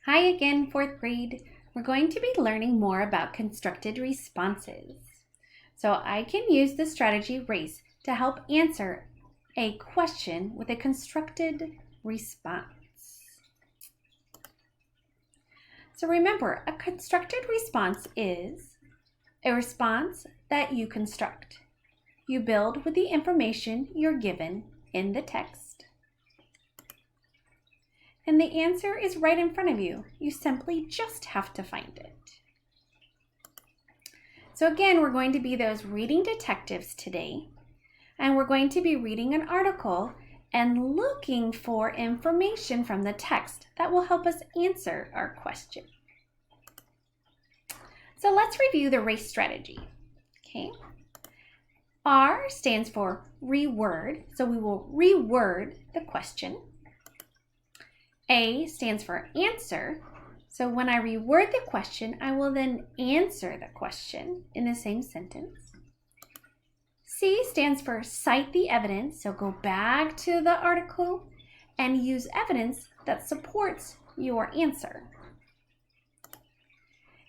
Hi again, fourth grade. We're going to be learning more about constructed responses. So I can use the strategy RACE to help answer a question with a constructed response. So remember, a constructed response is a response that you construct. You build with the information you're given in the text. And the answer is right in front of you. You simply just have to find it. So again, we're going to be those reading detectives today, and we're going to be reading an article and looking for information from the text that will help us answer our question. So let's review the RACE strategy. Okay. R stands for reword, so we will reword the question. A stands for answer, so when I reword the question, I will then answer the question in the same sentence. C stands for cite the evidence, so go back to the article and use evidence that supports your answer.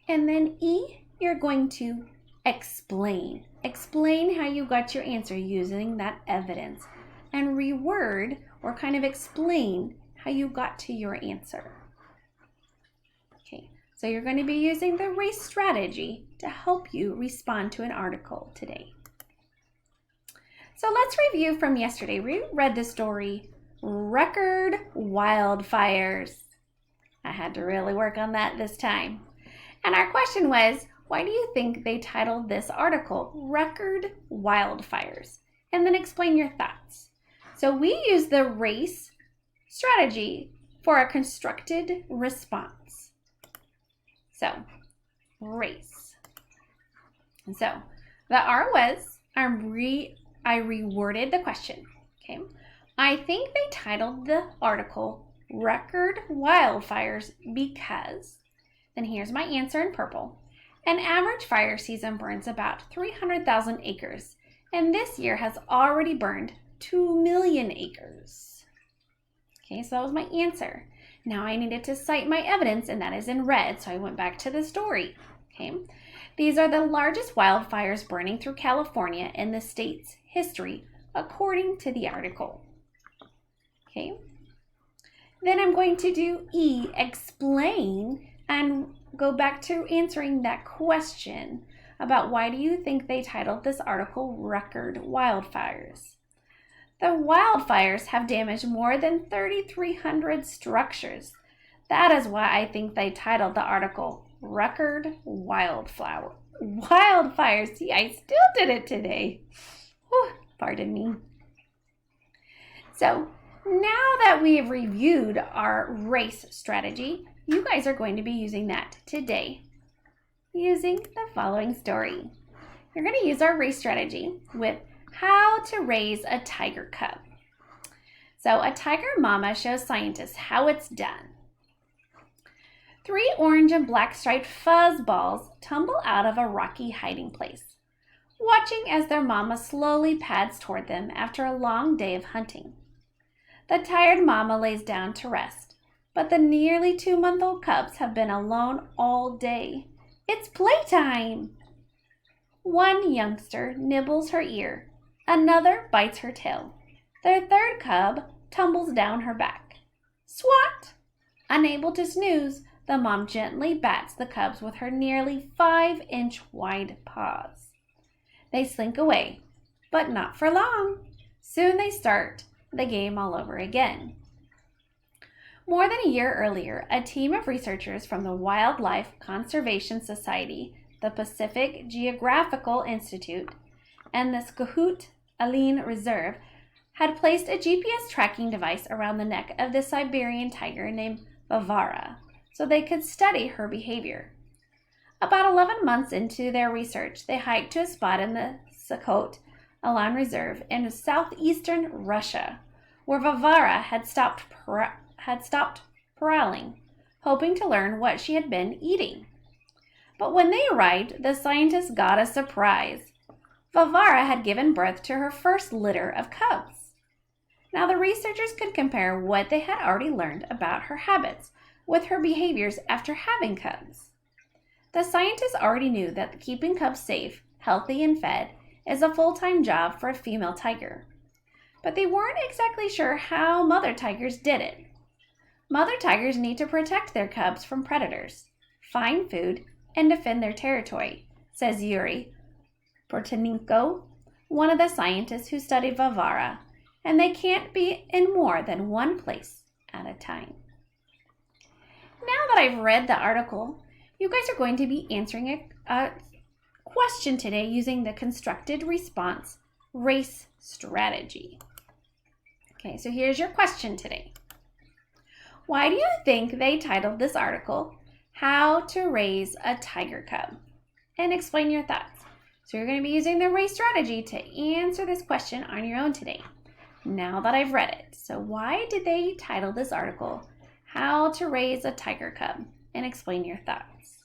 And then E, you're going to explain. Explain how you got your answer using that evidence, and reword or kind of explain how you got to your answer. Okay, so you're going to be using the RACE strategy to help you respond to an article today. So let's review from yesterday. We read the story, Record Wildfires. I had to really work on that this time. And our question was, why do you think they titled this article Record Wildfires? And then explain your thoughts. So we use the RACE strategy for a constructed response. So, RACE. And so, the R was, I reworded the question. Okay. I think they titled the article Record Wildfires because, then here's my answer in purple. An average fire season burns about 300,000 acres, and this year has already burned 2 million acres. Okay, so that was my answer. Now I needed to cite my evidence, and that is in red, so I went back to the story. Okay, these are the largest wildfires burning through California in the state's history, according to the article. Okay, then I'm going to do E, explain, and go back to answering that question about why do you think they titled this article Record Wildfires. The wildfires have damaged more than 3,300 structures. That is why I think they titled the article Record Wildfires. See, I still did it today. Whew, pardon me. So now that we have reviewed our RACE strategy, you guys are going to be using that today using the following story. You're going to use our RACE strategy with how to raise a tiger cub. So a tiger mama shows scientists how it's done. 3 orange and black striped fuzz balls tumble out of a rocky hiding place, watching as their mama slowly pads toward them after a long day of hunting. The tired mama lays down to rest, but the nearly 2-month-old cubs have been alone all day. It's playtime! One youngster nibbles her ear. Another bites her tail. Their third cub tumbles down her back. Swat! Unable to snooze, the mom gently bats the cubs with her nearly 5-inch wide paws. They slink away, but not for long. Soon they start the game all over again. More than a year earlier, a team of researchers from the Wildlife Conservation Society, the Pacific Geographical Institute, and the Skootallin Reserve had placed a GPS tracking device around the neck of the Siberian tiger named Varvara so they could study her behavior. About 11 months into their research, they hiked to a spot in the Skootallin Reserve in southeastern Russia, where Varvara had stopped prowling, hoping to learn what she had been eating. But when they arrived, the scientists got a surprise. Varvara had given birth to her first litter of cubs. Now the researchers could compare what they had already learned about her habits with her behaviors after having cubs. The scientists already knew that keeping cubs safe, healthy, and fed is a full-time job for a female tiger. But they weren't exactly sure how mother tigers did it. Mother tigers need to protect their cubs from predators, find food, and defend their territory, says Yuri Portonenko, one of the scientists who studied Varvara, and they can't be in more than one place at a time. Now that I've read the article, you guys are going to be answering a question today using the constructed response race strategy. Okay, so here's your question today. Why do you think they titled this article, How to Raise a Tiger Cub? And explain your thoughts. So you're going to be using the race strategy to answer this question on your own today, now that I've read it. So why did they title this article, How to Raise a Tiger Cub? And explain your thoughts.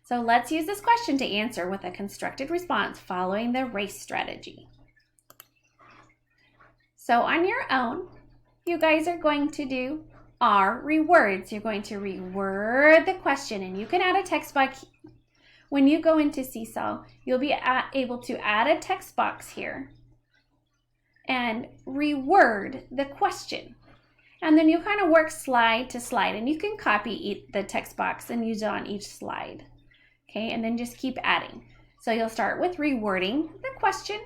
So let's use this question to answer with a constructed response following the race strategy. So on your own, you guys are going to do our rewords. You're going to reword the question, and you can add a text box. When you go into Seesaw, you'll be able to add a text box here and reword the question. And then you kind of work slide to slide, and you can copy the text box and use it on each slide. Okay, and then just keep adding. So you'll start with rewording the question.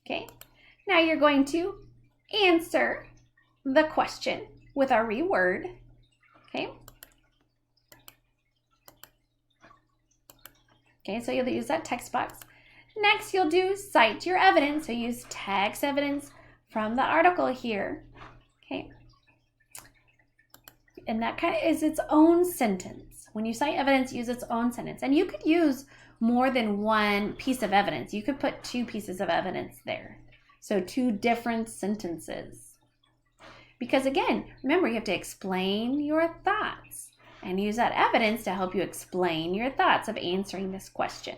Okay, now you're going to answer the question with our reword. Okay. Okay, so you'll use that text box. Next, you'll do cite your evidence. So use text evidence from the article here. Okay. And that kind of is its own sentence. When you cite evidence, use its own sentence. And you could use more than one piece of evidence. You could put 2 pieces of evidence there. So 2 different sentences. Because again, remember, you have to explain your thoughts and use that evidence to help you explain your thoughts of answering this question.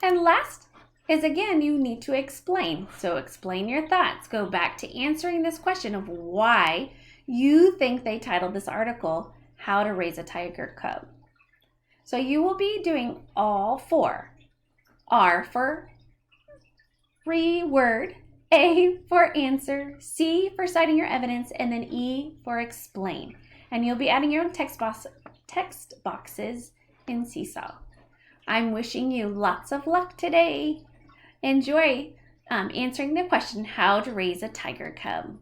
And last is, again, you need to explain. So explain your thoughts. Go back to answering this question of why you think they titled this article, How to Raise a Tiger Cub. So you will be doing all 4. R for reword, A for answer, C for citing your evidence, and then E for explain. And you'll be adding your own text boxes in Seesaw. I'm wishing you lots of luck today. Enjoy answering the question, How to Raise a Tiger Cub.